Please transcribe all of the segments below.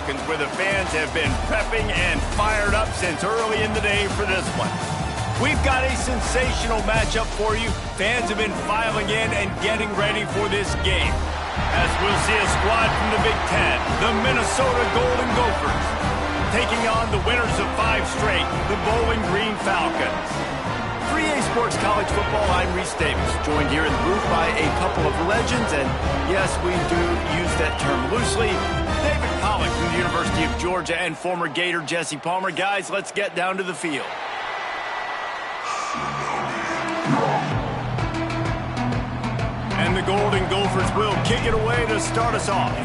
Falcons, where the fans have been prepping and fired up since early in the day for this one. We've got a sensational matchup for you. Fans have been filing in and getting ready for this game. As we'll see a squad from the Big Ten, the Minnesota Golden Gophers, taking on the winners of 5 straight, the Bowling Green Falcons. 3A Sports College Football, I'm Reese Davis, joined here in the booth by a couple of legends, and yes, we do use that term loosely. David Pollack from the University of Georgia and former Gator Jesse Palmer. Guys, let's get down to the field. And the Golden Gophers will kick it away to start us off.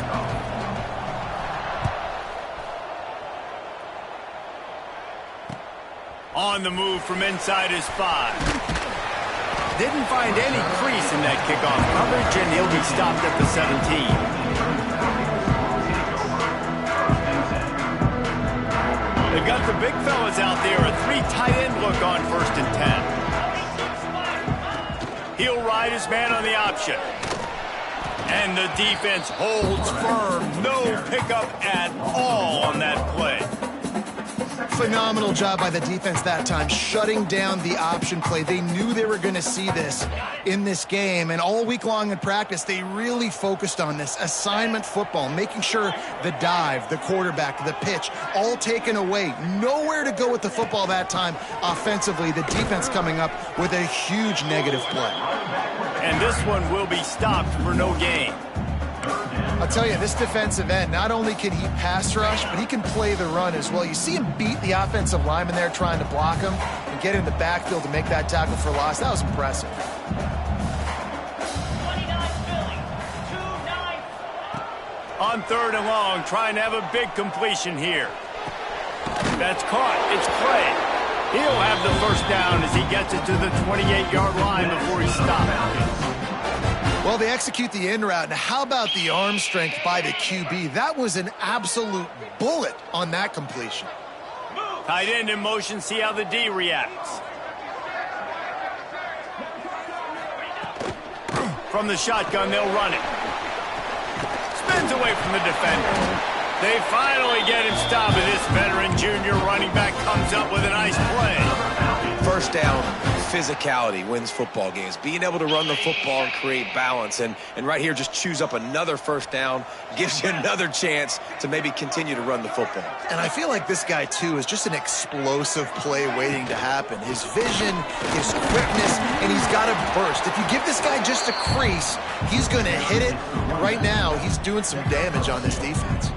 On the move from inside his 5. Didn't find any crease in that kickoff coverage, and he'll be stopped at the 17. They've got the big fellas out there, a 3 tight end look on 1st and 10. He'll ride his man on the option. And the defense holds firm. No pickup at all on that play. Phenomenal job by the defense that time, shutting down the option play. They knew they were going to see this in this game, and all week long in practice, they really focused on this assignment football, making sure the dive, the quarterback, the pitch, all taken away. Nowhere to go with the football that time offensively. The defense coming up with a huge negative play. And this one will be stopped for no gain. I'll tell you, this defensive end, not only can he pass rush, but he can play the run as well. You see him beat the offensive lineman there trying to block him and get in the backfield to make that tackle for loss. That was impressive. On 3rd and long, trying to have a big completion here. That's caught. It's Clay. He'll have the 1st down as he gets it to the 28-yard line before he stops. Well, they execute the in route. Now, how about the arm strength by the QB? That was an absolute bullet on that completion. Tight end in motion, see how the D reacts. From the shotgun, they'll run it. Spins away from the defender. They finally get him stopped, and this veteran junior running back comes up with a nice play. 1st down, physicality wins football games. Being able to run the football and create balance. And right here, just choose up another 1st down, gives you another chance to maybe continue to run the football. And I feel like this guy, too, is just an explosive play waiting to happen. His vision, his quickness, and he's got a burst. If you give this guy just a crease, he's going to hit it. And right now, he's doing some damage on this defense.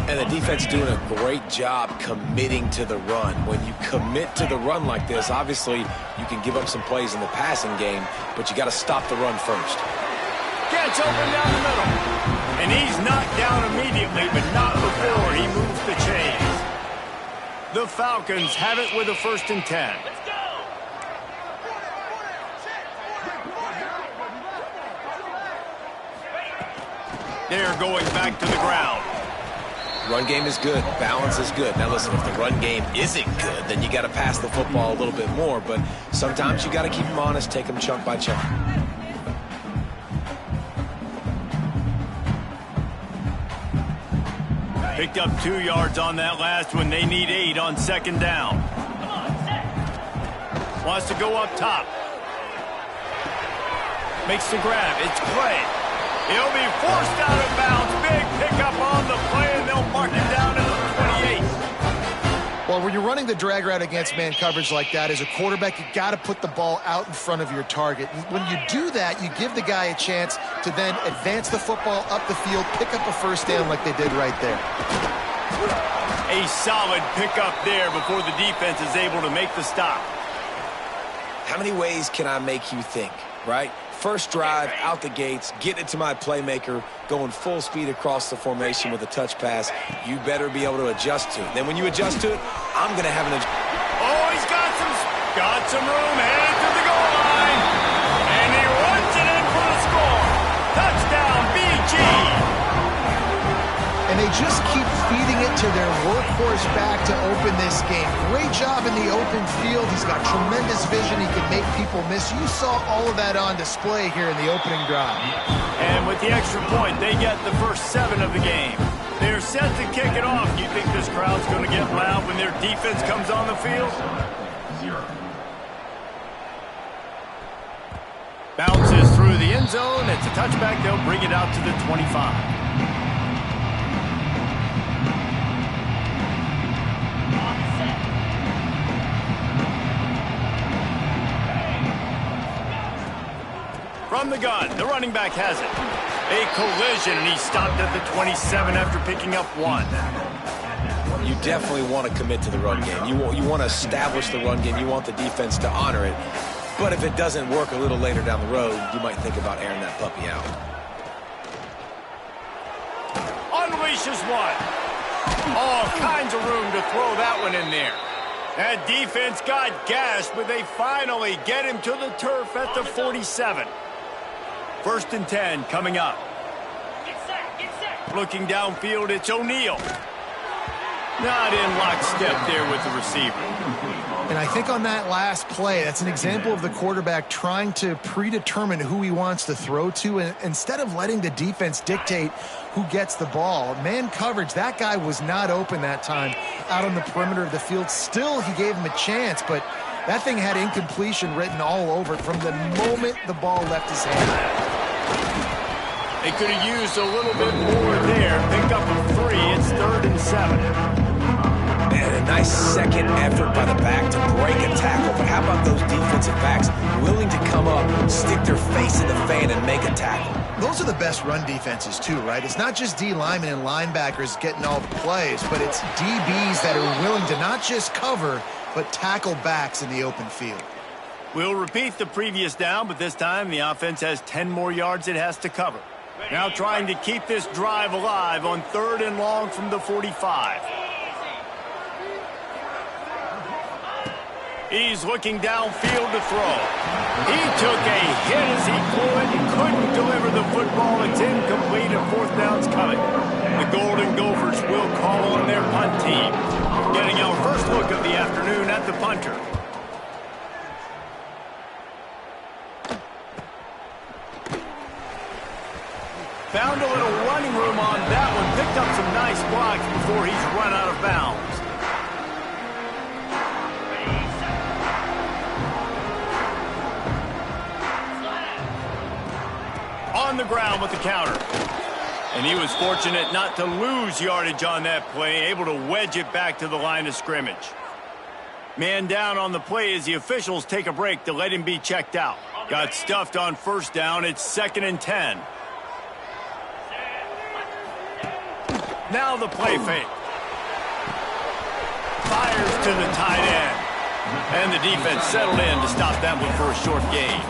And the defense doing a great job committing to the run. When you commit to the run like this, obviously you can give up some plays in the passing game, but you got to stop the run first. Gets open down the middle. And he's knocked down immediately, but not before he moves the chains. The Falcons have it with a 1st and 10. They're going back to the ground. Run game is good. Balance is good. Now listen, if the run game isn't good, then you got to pass the football a little bit more. But sometimes you got to keep them honest, take them chunk by chunk. Picked up 2 yards on that last one. They need 8 on 2nd down. Wants to go up top. Makes the grab. It's Clay. He'll be forced out of bounds. Big pickup on the play, and they'll mark him down to the 28. Well, when you're running the drag route against man coverage like that, as a quarterback, you got to put the ball out in front of your target. When you do that, you give the guy a chance to then advance the football up the field, pick up a 1st down like they did right there. A solid pickup there before the defense is able to make the stop. How many ways can I make you think, right? 1st drive, out the gates, getting it to my playmaker, going full speed across the formation with a touch pass. You better be able to adjust to it. Then when you adjust to it, I'm going to have an adjustment. Oh, he's got some room, headed to the goal line. And he runs it in for the score. Touchdown, BG. And they just keep feeding it to their workhorse back to open this game. Great job in the open field. He's got tremendous vision. He can make people miss. You saw all of that on display here in the opening drive. And with the extra point, they get the first 7 of the game. They're set to kick it off. You think this crowd's going to get loud when their defense comes on the field? Bounces through the end zone. It's a touchback. They'll bring it out to the 25. From the gun, the running back has it. A collision, and he stopped at the 27 after picking up 1. You definitely want to commit to the run game. You want to establish the run game. You want the defense to honor it. But if it doesn't work a little later down the road, you might think about airing that puppy out. Unleashes one. All kinds of room to throw that one in there. That defense got gashed, but they finally get him to the turf at the 47. 1st and 10 coming up. Looking downfield, it's O'Neal. Not in lockstep there with the receiver. And I think on that last play, that's an example of the quarterback trying to predetermine who he wants to throw to, and instead of letting the defense dictate who gets the ball. Man coverage, that guy was not open that time out on the perimeter of the field. Still, he gave him a chance, but that thing had incompletion written all over it from the moment the ball left his hand. They could have used a little bit more there. Pick up a 3. It's 3rd and 7. And a nice second effort by the back to break a tackle. But how about those defensive backs willing to come up, stick their face in the fan, and make a tackle? Those are the best run defenses, too, right? It's not just D linemen and linebackers getting all the plays, but it's DBs that are willing to not just cover, but tackle backs in the open field. We'll repeat the previous down, but this time the offense has 10 more yards it has to cover. Now trying to keep this drive alive on 3rd and long from the 45. He's looking downfield to throw. He took a hit as he couldn't deliver the football. It's incomplete and 4th down's coming. The Golden Gophers will call on their punt team. Getting our first look of the afternoon at the punter. Found a little running room on that one. Picked up some nice blocks before he's run out of bounds. On the ground with the counter. And he was fortunate not to lose yardage on that play, able to wedge it back to the line of scrimmage. Man down on the play as the officials take a break to let him be checked out. Got stuffed on 1st down. It's 2nd and 10. Now the play fake. Fires to the tight end. And the defense settled in to stop that one for a short gain.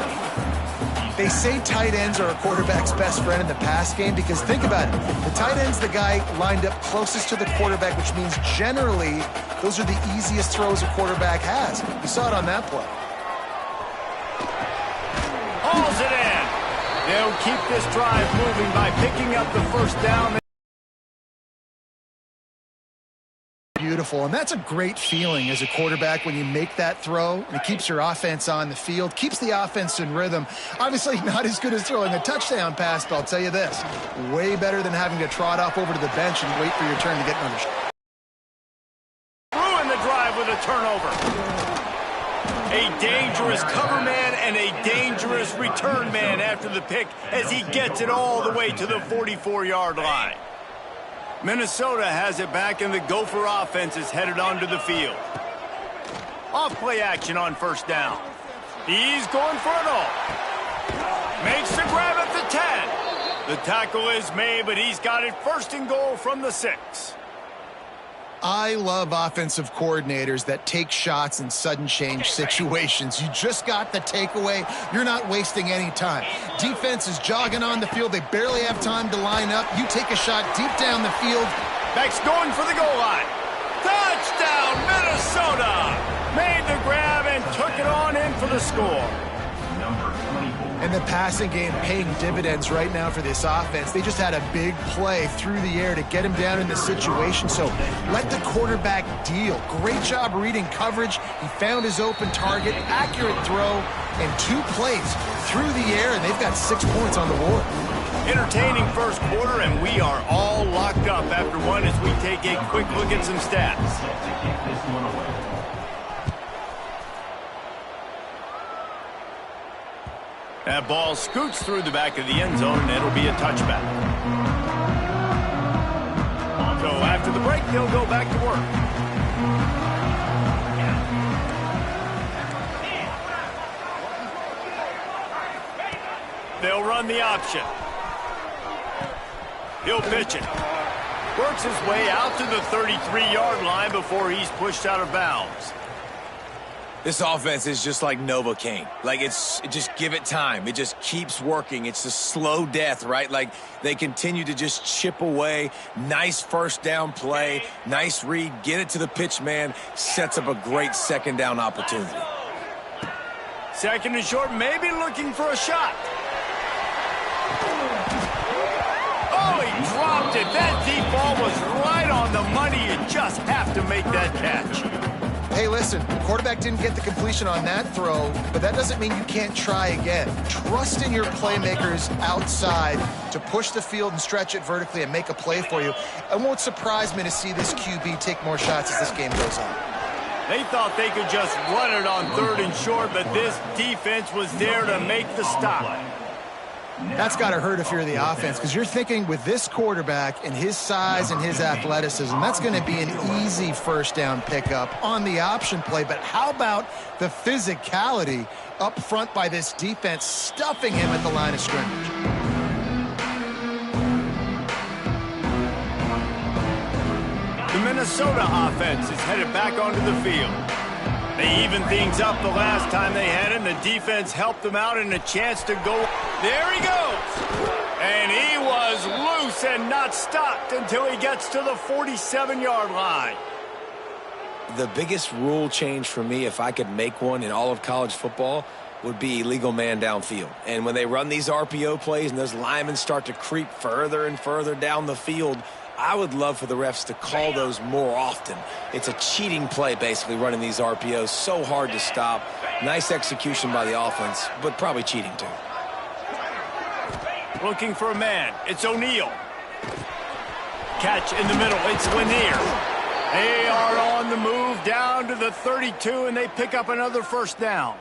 They say tight ends are a quarterback's best friend in the pass game because think about it. The tight end's the guy lined up closest to the quarterback, which means generally those are the easiest throws a quarterback has. We saw it on that play. Hauls it in. They'll keep this drive moving by picking up the 1st down. Beautiful, and that's a great feeling as a quarterback when you make that throw and it keeps your offense on the field, keeps the offense in rhythm. Obviously not as good as throwing a touchdown pass, but I'll tell you this, way better than having to trot off over to the bench and wait for your turn to get another shot. Ruin the drive with a turnover. A dangerous cover man and a dangerous return man after the pick as he gets it all the way to the 44-yard line. Minnesota has it back, and the Gopher offense is headed onto the field. Off-play action on 1st down. He's going for it all. Makes the grab at the 10. The tackle is made, but he's got it 1st and goal from the 6. I love offensive coordinators that take shots in sudden change situations. You just got the takeaway. You're not wasting any time. Defense is jogging on the field. They barely have time to line up. You take a shot deep down the field. Back's going for the goal line. Touchdown, Minnesota! Made the grab and took it on in for the score. And the passing game paying dividends right now for this offense. They just had a big play through the air to get him down in the situation. So let the quarterback deal. Great job reading coverage. He found his open target, accurate throw, and 2 plays through the air, and they've got 6 points on the board. Entertaining first quarter, and we are all locked up after one as we take a quick look at some stats. That ball scoots through the back of the end zone, and it'll be a touchback. So after the break, they'll go back to work. They'll run the option. He'll pitch it. Works his way out to the 33-yard line before he's pushed out of bounds. This offense is just like Novocaine. Like, just give it time. It just keeps working. It's a slow death, right? Like, they continue to just chip away. Nice first down play. Nice read. Get it to the pitch man. Sets up a great second down opportunity. Second and short, maybe looking for a shot. Oh, he dropped it. That deep ball was right on the money. You just have to make that catch. Hey, listen, the quarterback didn't get the completion on that throw, but that doesn't mean you can't try again. Trust in your playmakers outside to push the field and stretch it vertically and make a play for you. It won't surprise me to see this QB take more shots as this game goes on. They thought they could just run it on third and short, but this defense was there to make the stop. That's got to hurt if you're the offense, because you're thinking with this quarterback and his size and his athleticism, that's going to be an easy first down pickup on the option play. But how about the physicality up front by this defense, stuffing him at the line of scrimmage? The Minnesota offense is headed back onto the field. They evened things up the last time they had him. The defense helped them out and a chance to go. There he goes. And he was loose and not stopped until he gets to the 47-yard line. The biggest rule change for me, if I could make one in all of college football, would be illegal man downfield. And when they run these RPO plays and those linemen start to creep further and further down the field, I would love for the refs to call those more often. It's a cheating play, basically, running these RPOs. So hard to stop. Nice execution by the offense, but probably cheating, too. Looking for a man. It's O'Neal. Catch in the middle. It's Lanier. They are on the move down to the 32, and they pick up another first down.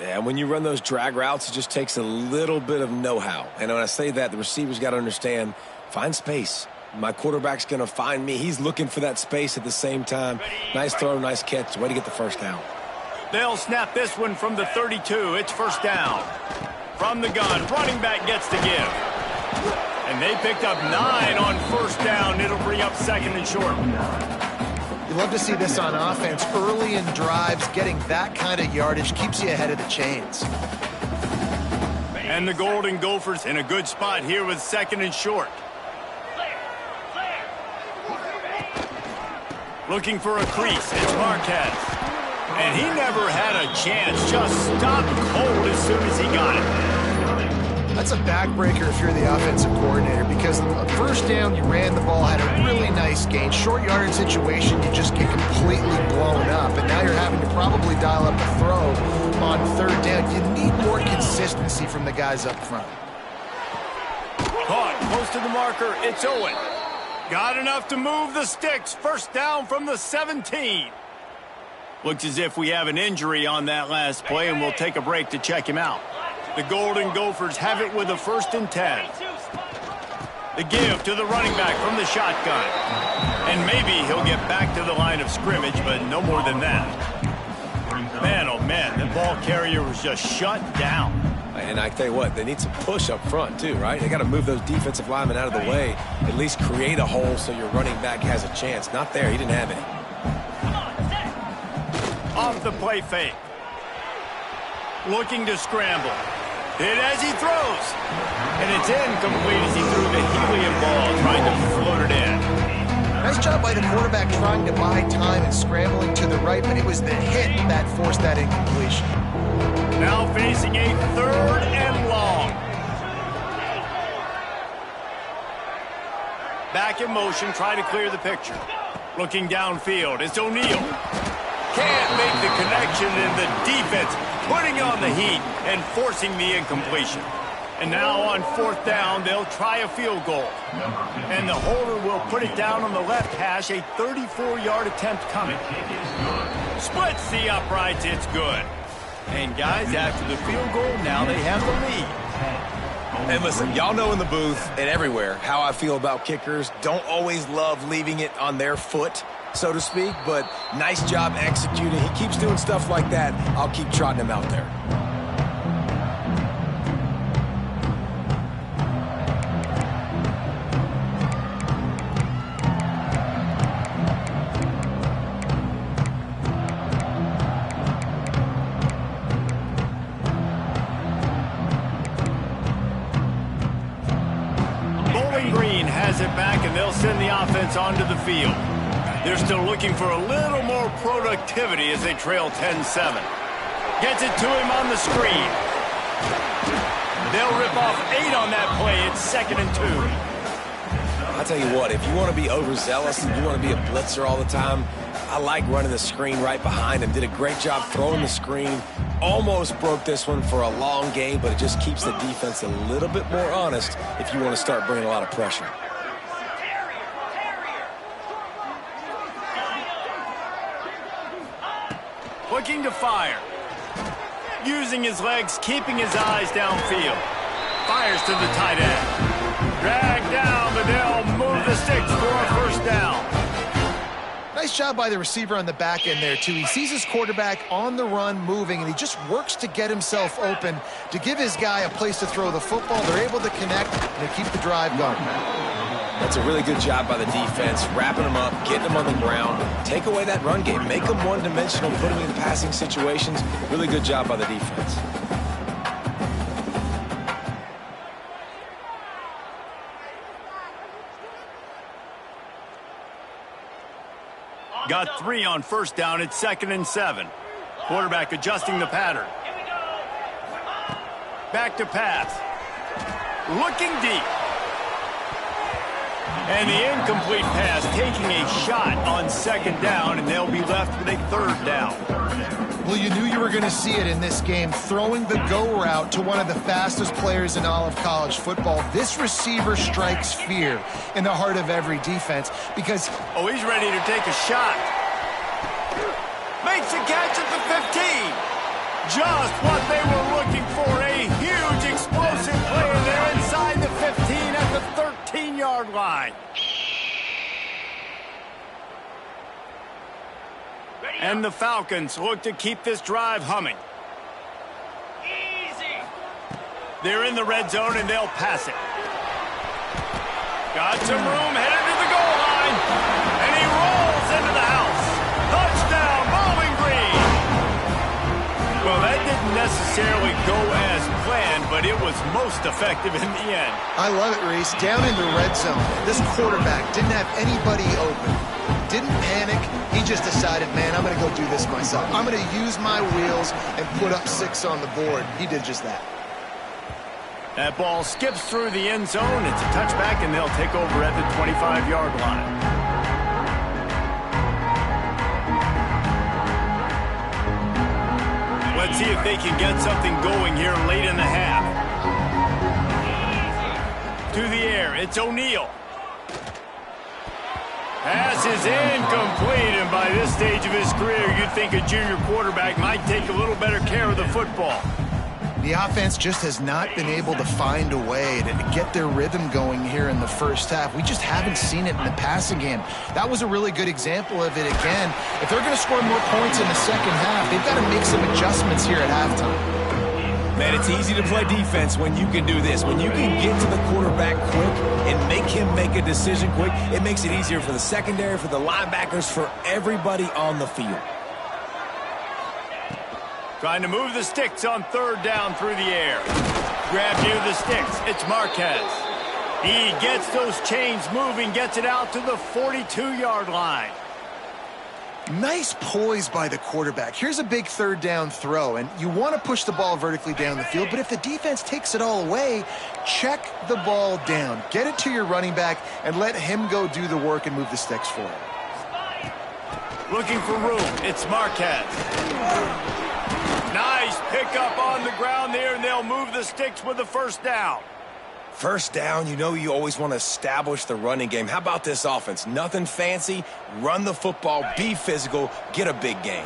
Yeah, and when you run those drag routes, it just takes a little bit of know-how. And when I say that, the receiver's got to understand, find space. My quarterback's going to find me. He's looking for that space at the same time. Nice throw, nice catch. Way to get the first down. They'll snap this one from the 32. It's first down. From the gun, running back gets to give. And they picked up 9 on first down. It'll bring up second and short. You love to see this on offense. Early in drives, getting that kind of yardage keeps you ahead of the chains. And the Golden Gophers in a good spot here with second and short. Looking for a crease. It's Marquez. And he never had a chance. Just stopped cold as soon as he got it. That's a backbreaker if you're the offensive coordinator, because first down, you ran the ball, had a really nice gain. Short yardage situation, you just get completely blown up. And now you're having to probably dial up a throw on third down. You need more consistency from the guys up front. Caught close to the marker. It's Owen. Got enough to move the sticks. First down from the 17. Looks as if we have an injury on that last play, and we'll take a break to check him out. The Golden Gophers have it with a 1st and 10. The give to the running back from the shotgun. And maybe he'll get back to the line of scrimmage, but no more than that. Man, oh man, the ball carrier was just shut down. And I tell you what, they need some push up front too, right? They got to move those defensive linemen out of the way, at least create a hole so your running back has a chance. Not there, he didn't have any. Off the play fake. Looking to scramble. Hit as he throws. And it's incomplete as he threw the helium ball, trying to float it in. Nice job by the quarterback trying to buy time and scrambling to the right, but it was the hit that forced that incompletion. Now facing a 3rd and long. Back in motion, try to clear the picture. Looking downfield, it's O'Neal. Can't make the connection, and the defense putting on the heat and forcing the incompletion. And now on 4th down, they'll try a field goal. And the holder will put it down on the left hash, a 34-yard attempt coming. Splits the uprights, it's good. And guys, after the field goal, now they have the lead. And listen, y'all know in the booth and everywhere how I feel about kickers. Don't always love leaving it on their foot, so to speak, but nice job executing. He keeps doing stuff like that. I'll keep trotting him out there. It back, and they'll send the offense onto the field. They're still looking for a little more productivity as they trail 10-7. Gets it to him on the screen. They'll rip off 8 on that play. It's 2nd and 2. I'll tell you what, if you want to be overzealous and you want to be a blitzer all the time, I like running the screen right behind him. Did a great job throwing the screen. Almost broke this one for a long game, but it just keeps the defense a little bit more honest if you want to start bringing a lot of pressure. Looking to fire. Using his legs, keeping his eyes downfield. Fires to the tight end. Dragged down, but they'll move the sticks for a 1st down. Nice job by the receiver on the back end there, too. He sees his quarterback on the run moving, and he just works to get himself open to give his guy a place to throw the football. They're able to connect and to keep the drive going. That's a really good job by the defense, wrapping them up, getting them on the ground. Take away that run game. Make them one-dimensional, put them in passing situations. Really good job by the defense. Got 3 on 1st down. It's 2nd and 7. Quarterback adjusting the pattern. Back to pass. Looking deep. And the incomplete pass taking a shot on 2nd down, and they'll be left with a 3rd down. Well, you knew you were going to see it in this game, throwing the go route to one of the fastest players in all of college football. This receiver strikes fear in the heart of every defense because... Oh, he's ready to take a shot. Makes a catch at the 15. Just what they were looking for, a huge explosive play, and they're inside the 15 at the 13-yard line. And the Falcons look to keep this drive humming. Easy. They're in the red zone, and they'll pass it. Got some room, headed to the goal line, and he rolls into the house. Touchdown, Bowling Green. Well, that didn't necessarily go as planned, but it was most effective in the end. I love it, Reese. Down in the red zone, this quarterback didn't have anybody open. Didn't panic. He just decided, man, I'm going to go do this myself. I'm going to use my wheels and put up 6 on the board. He did just that. That ball skips through the end zone. It's a touchback, and they'll take over at the 25-yard line. Let's see if they can get something going here late in the half. To the air, it's O'Neal. Pass is incomplete, and by this stage of his career, you'd think a junior quarterback might take a little better care of the football. The offense just has not been able to find a way to get their rhythm going here in the first half. We just haven't seen it in the passing game. That was a really good example of it again. If they're going to score more points in the second half, they've got to make some adjustments here at halftime. Man, it's easy to play defense when you can do this. When you can get to the quarterback quick and make him make a decision quick, it makes it easier for the secondary, for the linebackers, for everybody on the field. Trying to move the sticks on 3rd down through the air. Grab near the sticks. It's Marquez. He gets those chains moving, gets it out to the 42-yard line. Nice poise by the quarterback. Here's a big 3rd down throw, and you want to push the ball vertically down the field, but if the defense takes it all away, check the ball down. Get it to your running back and let him go do the work and move the sticks for it. Looking for room. It's Marquez. Nice pickup on the ground there, and they'll move the sticks with the first down. First down, you know you always want to establish the running game. How about this offense? Nothing fancy. Run the football, be physical, get a big gain.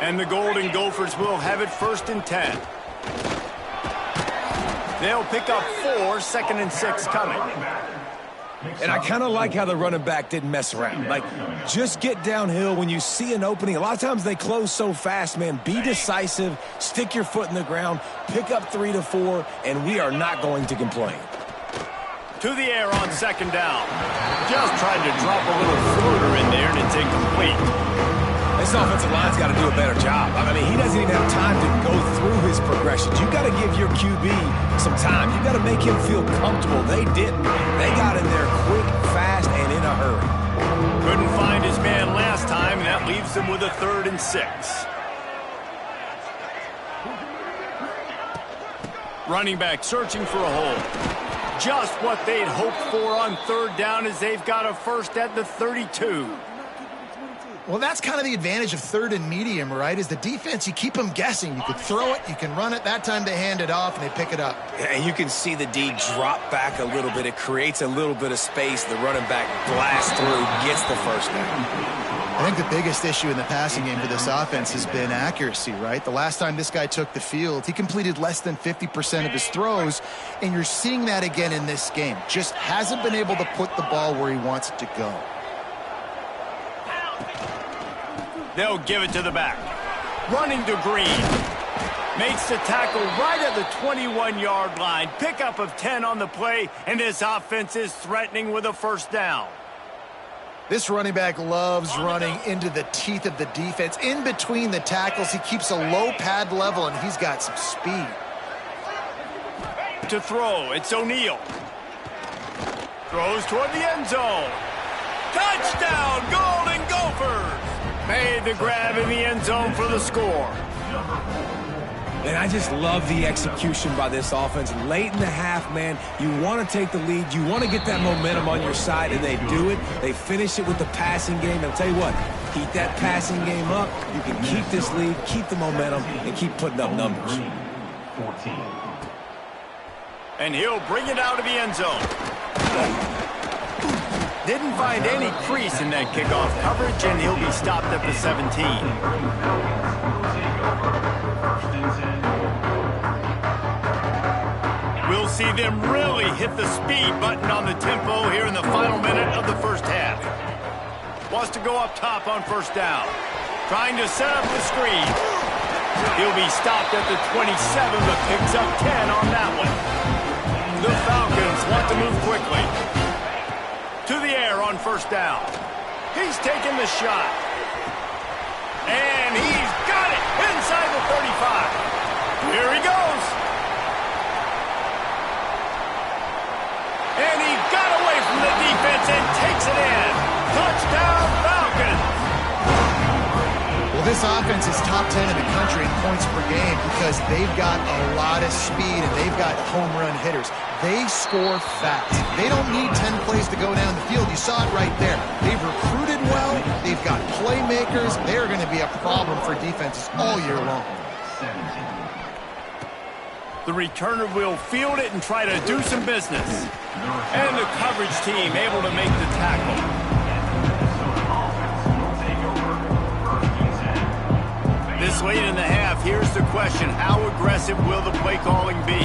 And the Golden Gophers will have it 1st and 10. They'll pick up 4, 2nd and 6 coming. And I kind of like how the running back didn't mess around. Like, just get downhill when you see an opening. A lot of times they close so fast, man. Be decisive, stick your foot in the ground, pick up 3 to 4, and we are not going to complain. To the air on 2nd down. Just tried to drop a little floater in there, and it's incomplete. This offensive line's got to do a better job. I mean, he doesn't even have time to go through his progressions. You got to give your QB some time. You got to make him feel comfortable. They didn't. They got in there quick, fast, and in a hurry. Couldn't find his man last time, and that leaves them with a 3rd and 6. Running back searching for a hole. Just what they'd hoped for on 3rd down as they've got a first at the 32. Well, that's kind of the advantage of 3rd and medium, right? Is the defense, you keep them guessing. You could throw it, you can run it. That time they hand it off and they pick it up. And you can see the D drop back a little bit. It creates a little bit of space. The running back blasts through, gets the first down. I think the biggest issue in the passing game for this offense has been accuracy, right? The last time this guy took the field, he completed less than 50% of his throws, and you're seeing that again in this game. Just hasn't been able to put the ball where he wants it to go. They'll give it to the back. Running to Green. Makes the tackle right at the 21-yard line. Pickup of 10 on the play, and this offense is threatening with a first down. This running back loves running into the teeth of the defense. In between the tackles, he keeps a low pad level, and he's got some speed. To throw, it's O'Neal. Throws toward the end zone. Touchdown, Golden Gophers! Made the grab in the end zone for the score. And I just love the execution by this offense. Late in the half, man, you want to take the lead. You want to get that momentum on your side, and they do it. They finish it with the passing game. And I'll tell you what, keep that passing game up. You can keep this lead, keep the momentum, and keep putting up numbers. 14. And he'll bring it out of the end zone. Didn't find any crease in that kickoff coverage, and he'll be stopped at the 17. We'll see them really hit the speed button on the tempo here in the final minute of the first half. Wants to go up top on 1st down. Trying to set up the screen. He'll be stopped at the 27, but picks up 10 on that one. The Falcons want to move quickly. To the air on 1st down. He's taking the shot. And he's got it inside the 35. Here he goes. And he got away from the defense and takes it in. Touchdown, Falcons. Well, this offense is top 10 in the country in points per game because they've got a lot of speed and they've got home run hitters. They score fast. They don't need 10 plays to go down the field. You saw it right there. They've recruited well. They've got playmakers. They're going to be a problem for defenses all year long. The returner will field it and try to do some business. And the coverage team able to make the tackle. This late in the half, here's the question. How aggressive will the play calling be?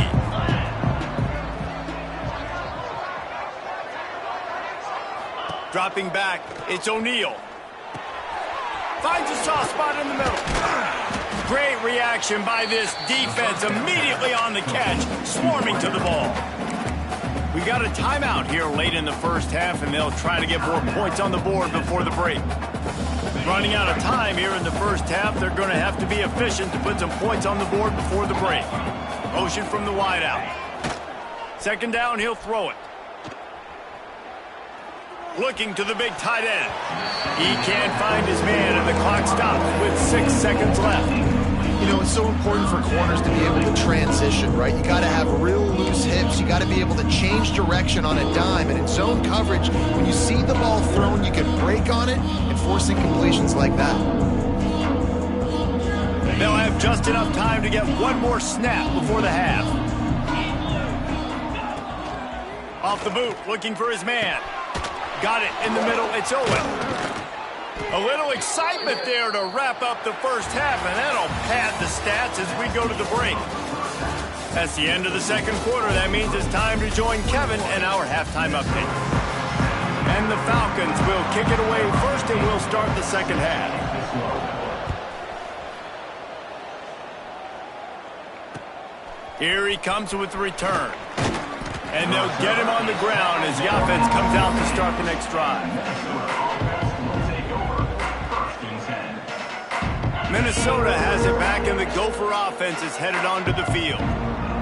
Dropping back, it's O'Neal. Finds a soft spot in the middle. Great reaction by this defense, immediately on the catch, swarming to the ball. We got a timeout here late in the first half, and they'll try to get more points on the board before the break. Running out of time here in the first half, they're going to have to be efficient to put some points on the board before the break. Motion from the wideout. 2nd down, he'll throw it. Looking to the big tight end. He can't find his man, and the clock stops with 6 seconds left. You know, it's so important for corners to be able to transition, right? You got to have real loose hips. You got to be able to change direction on a dime. And in zone coverage, when you see the ball thrown, you can break on it and force incompletions like that. They'll have just enough time to get one more snap before the half. Off the boot, looking for his man. Got it in the middle, it's Owen. A little excitement there to wrap up the first half, and that'll pad the stats as we go to the break. That's the end of the second quarter. That means it's time to join Kevin and our halftime update. And the Falcons will kick it away first, and we'll start the second half. Here he comes with the return. And they'll get him on the ground as the offense comes out to start the next drive. Minnesota has it back, and the Gopher offense is headed onto the field.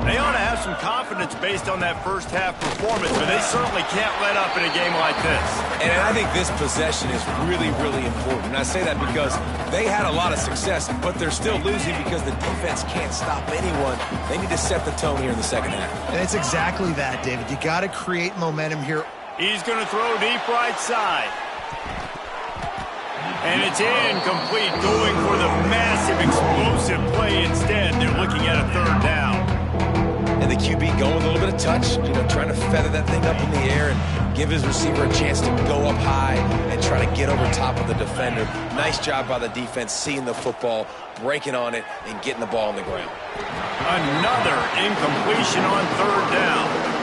They ought to have some confidence based on that first half performance, but they certainly can't let up in a game like this. And I think this possession is really, really important. And I say that because they had a lot of success, but they're still losing because the defense can't stop anyone. They need to set the tone here in the second half. And it's exactly that, David. You got to create momentum here. He's going to throw deep right side. And it's incomplete, going for the massive, explosive play instead. They're looking at a third down. And the QB going with a little bit of touch, trying to feather that thing up in the air and give his receiver a chance to go up high and try to get over top of the defender. Nice job by the defense, seeing the football, breaking on it, and getting the ball on the ground. Another incompletion on third down.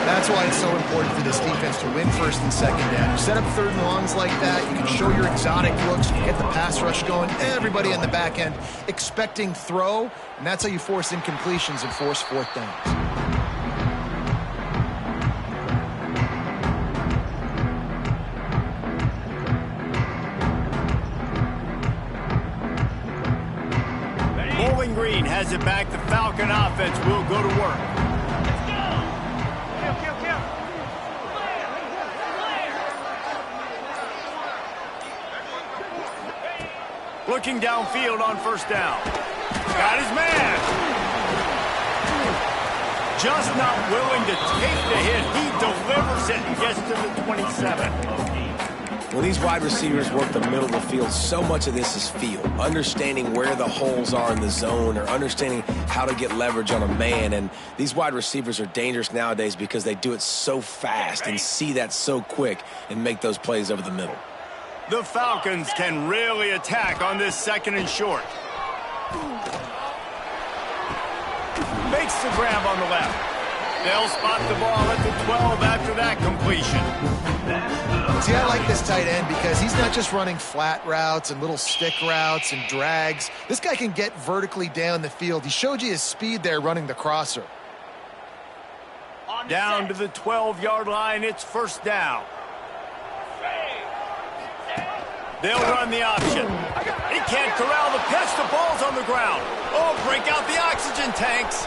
That's why it's so important for this defense to win first and second down. You set up third and longs like that, you can show your exotic looks, you can get the pass rush going, everybody on the back end expecting throw, and that's how you force incompletions and force fourth downs. Bowling Green has it back. The Falcon offense will go to work. Looking downfield on first down. Got his man. Just not willing to take the hit. He delivers it and gets to the 27. When these wide receivers work the middle of the field, so much of this is feel. Understanding where the holes are in the zone, or understanding how to get leverage on a man. And these wide receivers are dangerous nowadays because they do it so fast and see that so quick and make those plays over the middle. The Falcons can really attack on this second and short. Makes the grab on the left. They'll spot the ball at the 12 after that completion. See, I like this tight end because he's not just running flat routes and little stick routes and drags. This guy can get vertically down the field. He showed you his speed there running the crosser. Down to the 12-yard line, it's first down. They'll run the option. He can't corral the pitch. The ball's on the ground. Oh, break out the oxygen tanks.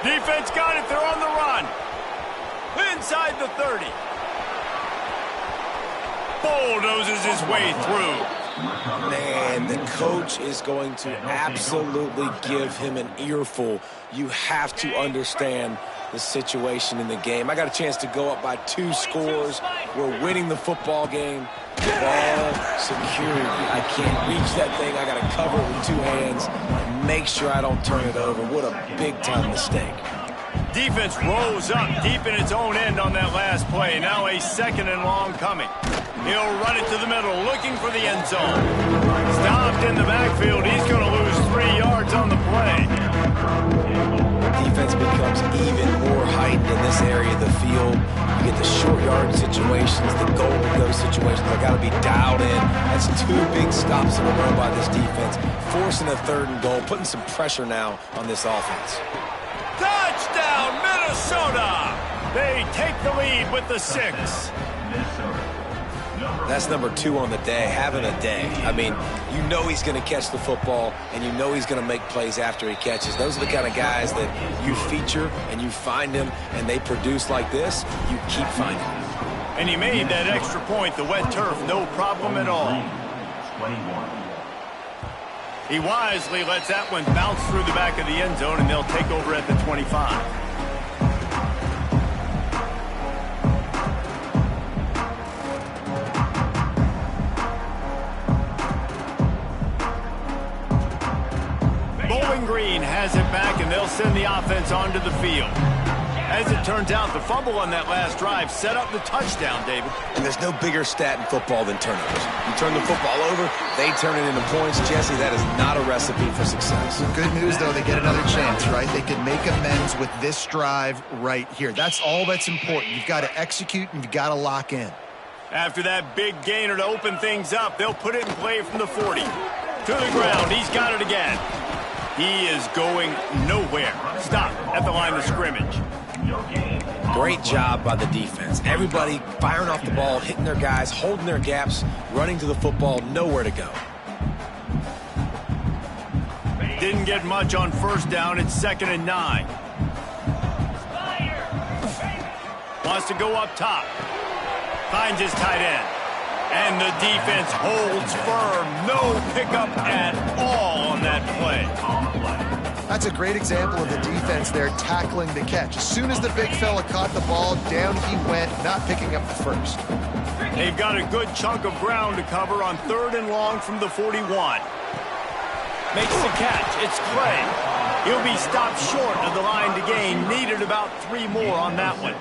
Defense got it. They're on the run. Inside the 30. Bulldozes his way through. Man, the coach is going to absolutely give him an earful. You have to understand the situation in the game. I got a chance to go up by 2 scores. We're winning the football game. Ball security. I can't reach that thing. I got to cover it with 2 hands and make sure I don't turn it over. What a big-time mistake. Defense rose up deep in its own end on that last play. Now a second and long coming. He'll run it to the middle, looking for the end zone. Stopped in the backfield. He's going to lose 3 yards on the play. Defense becomes even more heightened in this area of the field. You get the short yard situations, the goal to go situations. They got to be dialed in. That's 2 big stops in a row by this defense, forcing a third and goal, putting some pressure now on this offense. Touchdown, Minnesota! They take the lead with the 6. That's number 2 on the day, having a day. I mean, you know he's going to catch the football, and you know he's going to make plays after he catches. Those are the kind of guys that you feature, and you find them, and they produce like this, you keep finding them. And he made that extra point, the wet turf, no problem at all. He wisely lets that one bounce through the back of the end zone, and they'll take over at the 25. Bowling Green has it back, and they'll send the offense onto the field. As it turns out, the fumble on that last drive set up the touchdown, David. And there's no bigger stat in football than turnovers. You turn the football over, they turn it into points. Jesse, that is not a recipe for success. Good news, though, they get another chance, right? They can make amends with this drive right here. That's all that's important. You've got to execute, and you've got to lock in. After that big gainer to open things up, they'll put it in play from the 40. To the ground, he's got it again. He is going nowhere. Stop at the line of scrimmage. Great job by the defense. Everybody firing off the ball, hitting their guys, holding their gaps, running to the football, nowhere to go. Didn't get much on first down. It's 2nd and 9. Wants to go up top. Finds his tight end. And the defense holds firm. No pickup at all on that play. That's a great example of the defense there tackling the catch. As soon as the big fella caught the ball, down he went, not picking up the first. They've got a good chunk of ground to cover on 3rd and long from the 41. Makes the catch. It's Clay. He'll be stopped short of the line to gain. Needed about 3 more on that one.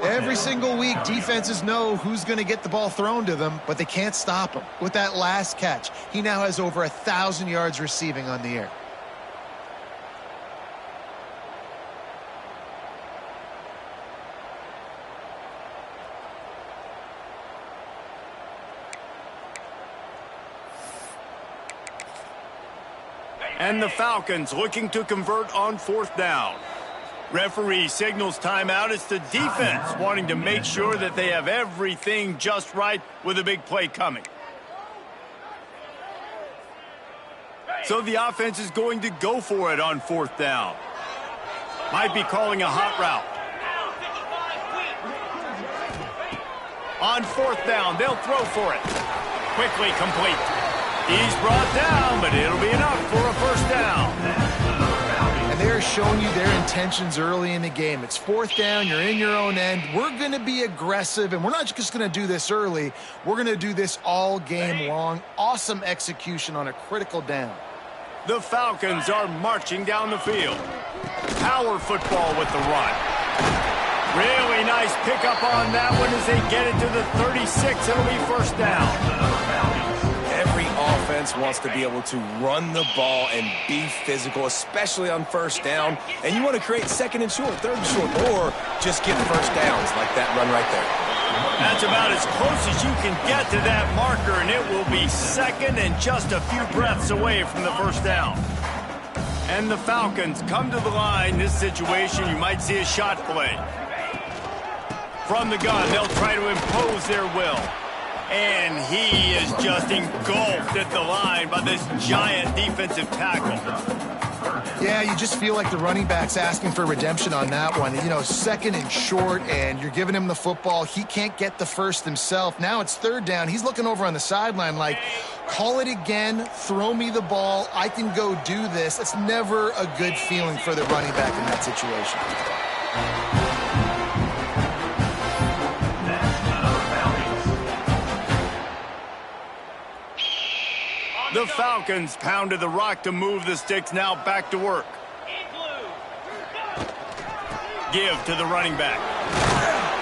Every single week, defenses know who's going to get the ball thrown to them, but they can't stop him. With that last catch, he now has over 1,000 yards receiving on the air. And the Falcons looking to convert on 4th down. Referee signals timeout. It's the defense wanting to make sure that they have everything just right with a big play coming. So the offense is going to go for it on 4th down. Might be calling a hot route. On 4th down, they'll throw for it. Quickly complete. He's brought down, but it'll be enough for a first down. And they're showing you their intentions early in the game. It's 4th down, you're in your own end. We're going to be aggressive, and we're not just going to do this early. We're going to do this all game long. Awesome execution on a critical down. The Falcons are marching down the field. Power football with the run. Really nice pickup on that one as they get it to the 36. It'll be first down. Every offense wants to be able to run the ball and be physical, especially on first down. And you want to create 2nd and short, 3rd and short, or just get first downs like that run right there. That's about as close as you can get to that marker, and it will be 2nd and just a few breaths away from the first down. And the Falcons come to the line. This situation, you might see a shot play. From the gun, they'll try to impose their will. And he is just engulfed at the line by this giant defensive tackle. Yeah, you just feel like the running back's asking for redemption on that one. You know, 2nd and short, and you're giving him the football. He can't get the first himself. Now it's 3rd down. He's looking over on the sideline like, call it again, throw me the ball, I can go do this. It's never a good feeling for the running back in that situation. The Falcons pounded the rock to move the sticks, now back to work. Give to the running back.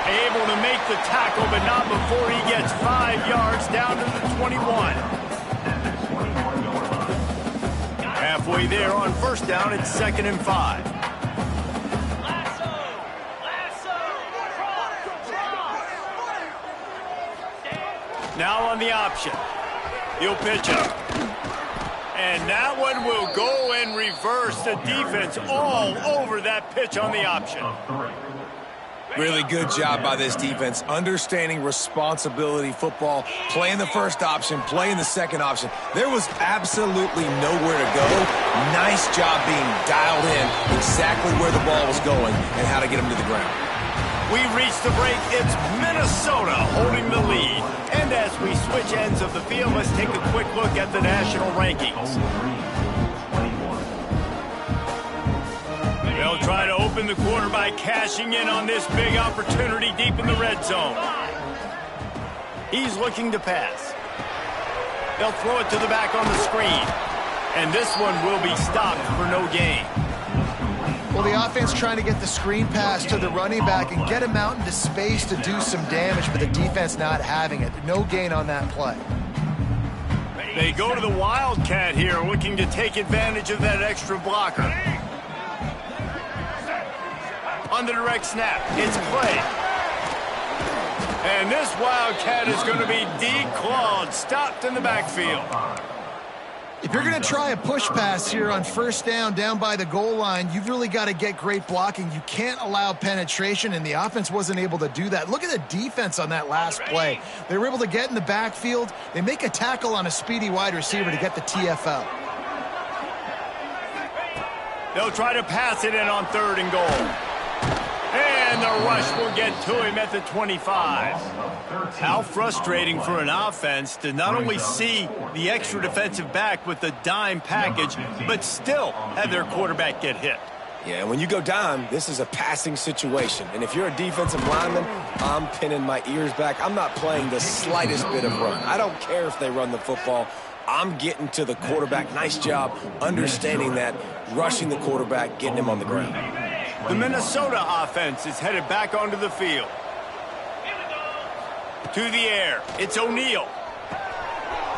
Able to make the tackle, but not before he gets 5 yards down to the 21. Halfway there on first down, it's 2nd and 5. Now on the option. He'll pitch it. And that one will go and reverse. The defense all over that pitch on the option. Really good job by this defense, understanding responsibility football, playing the first option, playing the second option. There was absolutely nowhere to go. Nice job being dialed in exactly where the ball was going and how to get him to the ground. We reach the break. It's Minnesota holding the lead. And as we switch ends of the field, let's take a quick look at the national rankings. They'll try to open the quarter by cashing in on this big opportunity deep in the red zone. He's looking to pass. They'll throw it to the back on the screen. And this one will be stopped for no gain. Well, the offense trying to get the screen pass to the running back and get him out into space to do some damage, but the defense not having it. No gain on that play. They go to the Wildcat here, looking to take advantage of that extra blocker. On the direct snap, it's play. And this Wildcat is going to be declawed, stopped in the backfield. If you're going to try a push pass here on first down by the goal line, you've really got to get great blocking. You can't allow penetration, and the offense wasn't able to do that. Look at the defense on that last play. They were able to get in the backfield. They make a tackle on a speedy wide receiver to get the TFL. They'll try to pass it in on 3rd and goal. And the rush will get to him at the 25. How frustrating for an offense to not only see the extra defensive back with the dime package, but still have their quarterback get hit. Yeah, when you go dime, this is a passing situation. And if you're a defensive lineman, I'm pinning my ears back. I'm not playing the slightest bit of run. I don't care if they run the football. I'm getting to the quarterback. Nice job understanding that, rushing the quarterback, getting him on the ground. The Minnesota offense is headed back onto the field. To the air, it's O'Neal.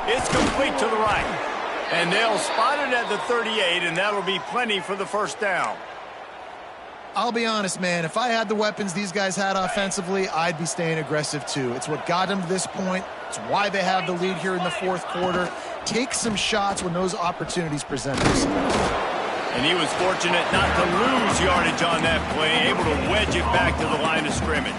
It's complete to the right. And they'll spot it at the 38, and that'll be plenty for the first down. I'll be honest, man, if I had the weapons these guys had offensively, I'd be staying aggressive too. It's what got them to this point. It's why they have the lead here in the 4th quarter. Take some shots when those opportunities present themselves. And he was fortunate not to lose yardage on that play, able to wedge it back to the line of scrimmage.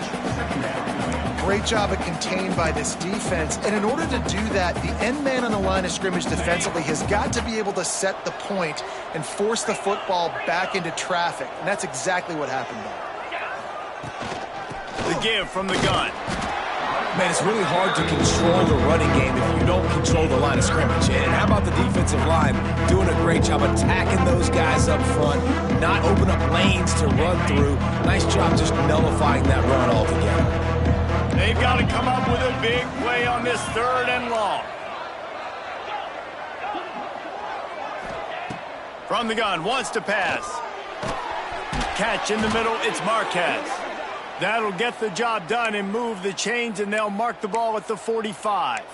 Great job of contained by this defense. And in order to do that, the end man on the line of scrimmage defensively has got to be able to set the point and force the football back into traffic. And that's exactly what happened there. The give from the gun. Man, it's really hard to control the running game if you don't control the line of scrimmage. And how about the defensive line doing a great job attacking those guys up front, not open up lanes to run through. Nice job just nullifying that run altogether. They've got to come up with a big play on this 3rd and long. From the gun, wants to pass. Catch in the middle, it's Marquez. That'll get the job done and move the chains, and they'll mark the ball at the 45.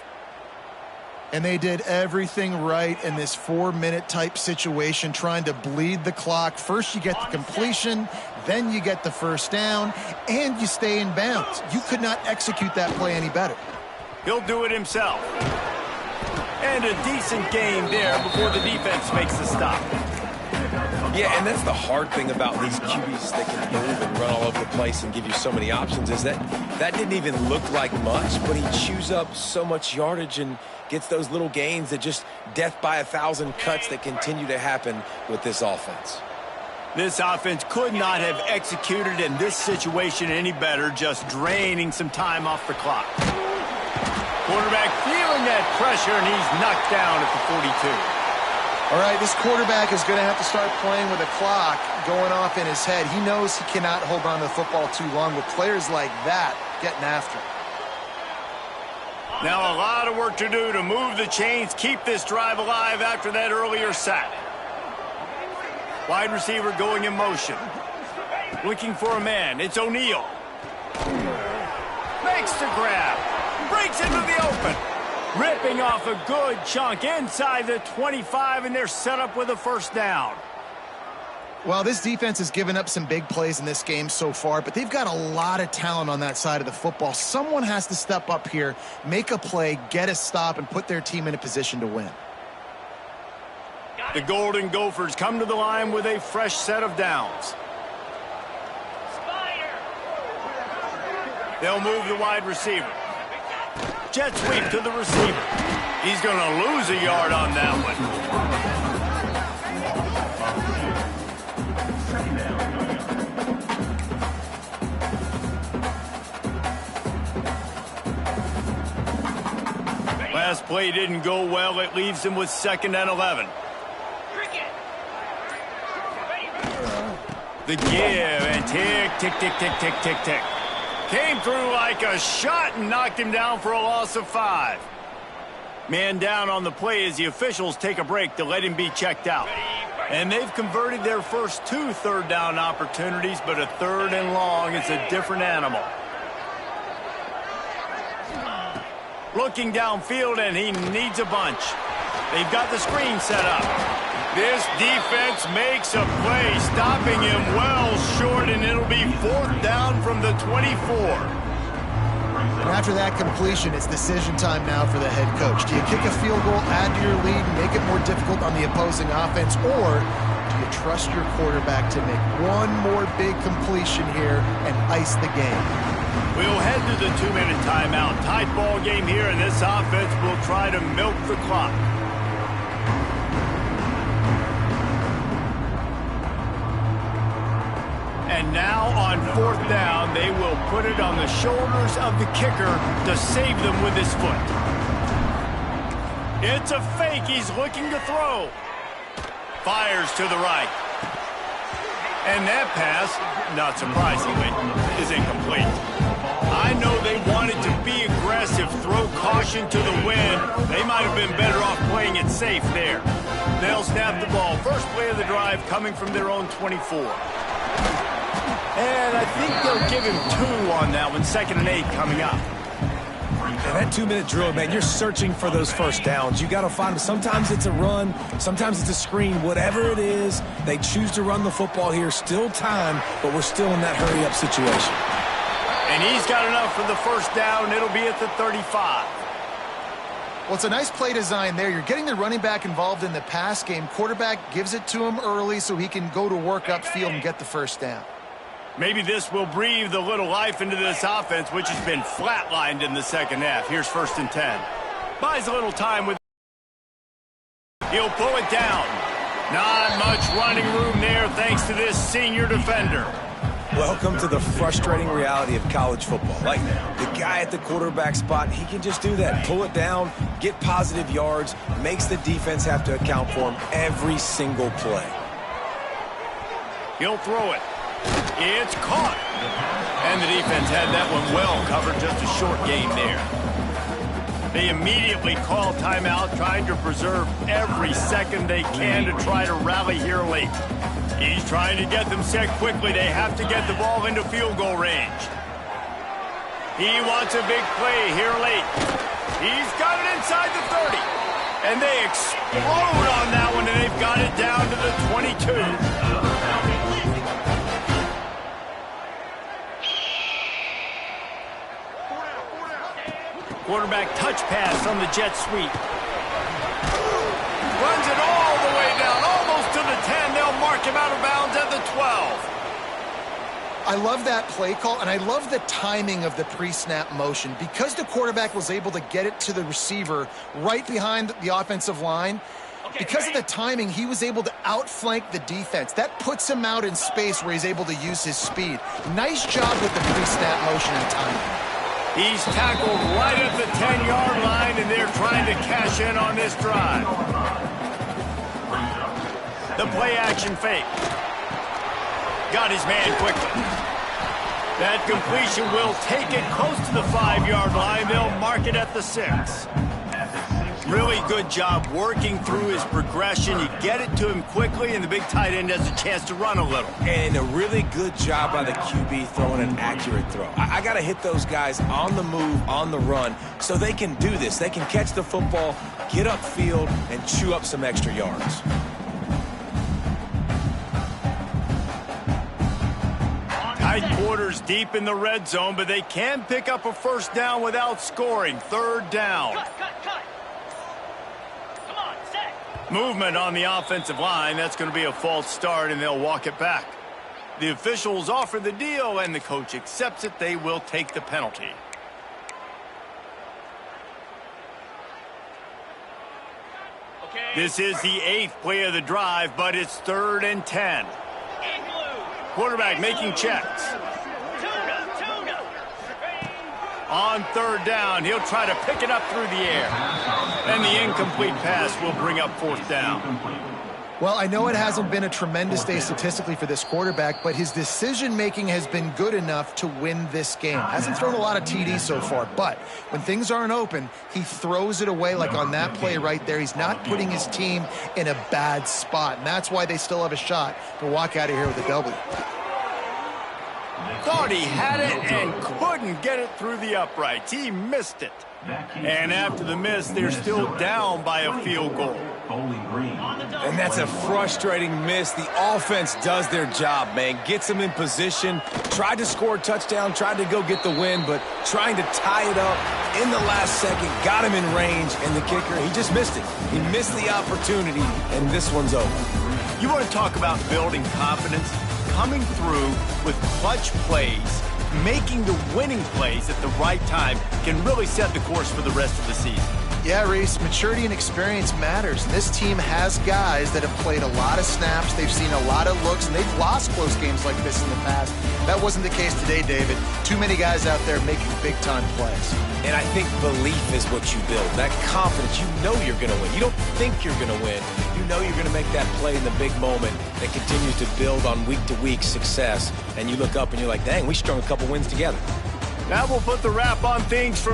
And they did everything right in this 4-minute type situation, trying to bleed the clock. First you get the completion, then you get the first down, and you stay in bounds. You could not execute that play any better. He'll do it himself. And a decent gain there before the defense makes the stop. Yeah, and that's the hard thing about these QBs that can move and run all over the place and give you so many options is that didn't even look like much, but he chews up so much yardage and gets those little gains that just death by 1,000 cuts that continue to happen with this offense. This offense could not have executed in this situation any better, just draining some time off the clock. Quarterback feeling that pressure, and he's knocked down at the 42. All right, this quarterback is going to have to start playing with a clock going off in his head. He knows he cannot hold on to the football too long with players like that getting after him. Now a lot of work to do to move the chains, keep this drive alive after that earlier sack. Wide receiver going in motion. Looking for a man. It's O'Neal. Makes the grab. Breaks into the open. Ripping off a good chunk inside the 25, and they're set up with a first down. Well, this defense has given up some big plays in this game so far, but they've got a lot of talent on that side of the football. Someone has to step up here, make a play, get a stop, and put their team in a position to win. The Golden Gophers come to the line with a fresh set of downs. They'll move the wide receiver. Jet sweep to the receiver. He's going to lose a yard on that one. Last play didn't go well. It leaves him with 2nd and 11. The give and tick, tick, tick, tick, tick, tick, tick. Came through like a shot and knocked him down for a loss of 5. Man down on the play as the officials take a break to let him be checked out. And they've converted their first 2 third-down opportunities, but a 3rd and long is a different animal. Looking downfield, and he needs a bunch. They've got the screen set up. This defense makes a play, stopping him well short, and it'll be 4th down from the 24. And after that completion, it's decision time now for the head coach. Do you kick a field goal, add to your lead, and make it more difficult on the opposing offense, or do you trust your quarterback to make one more big completion here and ice the game? We'll head to the 2-minute timeout. Tight ball game here, and this offense will try to milk the clock. And now on 4th down, they will put it on the shoulders of the kicker to save them with his foot. It's a fake. He's looking to throw. Fires to the right. And that pass, not surprisingly, is incomplete. I know they wanted to be aggressive, throw caution to the wind. They might have been better off playing it safe there. They'll snap the ball. First play of the drive coming from their own 24. And I think they'll give him 2 on that one. 2nd and 8 coming up. And that 2-minute drill, man, you're searching for those first downs. You got to find them. Sometimes it's a run. Sometimes it's a screen. Whatever it is, they choose to run the football here. Still time, but we're still in that hurry-up situation. And he's got enough for the first down. It'll be at the 35. Well, it's a nice play design there. You're getting the running back involved in the pass game. Quarterback gives it to him early so he can go to work upfield and get the first down. Maybe this will breathe a little life into this offense, which has been flatlined in the second half. Here's 1st and 10. Buys a little time with. He'll pull it down. Not much running room there thanks to this senior defender. Welcome to the frustrating reality of college football. Like, the guy at the quarterback spot, he can just do that. Pull it down, get positive yards, makes the defense have to account for him every single play. He'll throw it. It's caught. And the defense had that one well covered, just a short game there. They immediately call timeout, trying to preserve every second they can to try to rally here late. He's trying to get them set quickly. They have to get the ball into field goal range. He wants a big play here late. He's got it inside the 30. And they explode on that one, and they've got it down to the 22. Quarterback touch pass on the jet sweep. Runs it all the way down, almost to the 10. They'll mark him out of bounds at the 12. I love that play call, and I love the timing of the pre-snap motion. Because the quarterback was able to get it to the receiver right behind the offensive line, because of the timing, he was able to outflank the defense. That puts him out in space where he's able to use his speed. Nice job with the pre-snap motion and timing. He's tackled right at the 10-yard line, and they're trying to cash in on this drive. The play-action fake. Got his man quickly. That completion will take it close to the 5-yard line. They'll mark it at the 6. Really good job working through his progression. You get it to him quickly, and the big tight end has a chance to run a little. And a really good job by the QB throwing an accurate throw. I got to hit those guys on the move, on the run, so they can do this. They can catch the football, get upfield, and chew up some extra yards. Tight quarters deep in the red zone, but they can pick up a first down without scoring. 3rd down. Cut. Come on, set. Movement on the offensive line. That's going to be a false start, and they'll walk it back. The officials offer the deal, and the coach accepts it. They will take the penalty. Okay. This is the 8th play of the drive, but it's 3rd and 10. Quarterback making checks. Tuna. On 3rd down, he'll try to pick it up through the air. And the incomplete pass will bring up 4th down. Well, I know it hasn't been a tremendous day statistically for this quarterback, but his decision-making has been good enough to win this game. Hasn't thrown a lot of TDs so far, but when things aren't open, he throws it away like on that play right there. He's not putting his team in a bad spot, and that's why they still have a shot to walk out of here with a W. Thought he had it and couldn't get it through the uprights. He missed it. And after the miss, they're still down by a field goal. And that's a frustrating miss. The offense does their job, man. Gets them in position, tried to score a touchdown, tried to go get the win, but trying to tie it up in the last second, got him in range, and the kicker, he just missed it. He missed the opportunity, and this one's over. You want to talk about building confidence? Coming through with clutch plays, making the winning plays at the right time can really set the course for the rest of the season. Yeah, Reese, maturity and experience matters. This team has guys that have played a lot of snaps. They've seen a lot of looks, and they've lost close games like this in the past. That wasn't the case today, David. Too many guys out there making big-time plays. And I think belief is what you build. That confidence, you know you're going to win. You don't think you're going to win. You know you're going to make that play in the big moment that continues to build on week-to-week success. And you look up and you're like, dang, we strung a couple wins together. Now we'll put the wrap on things from here.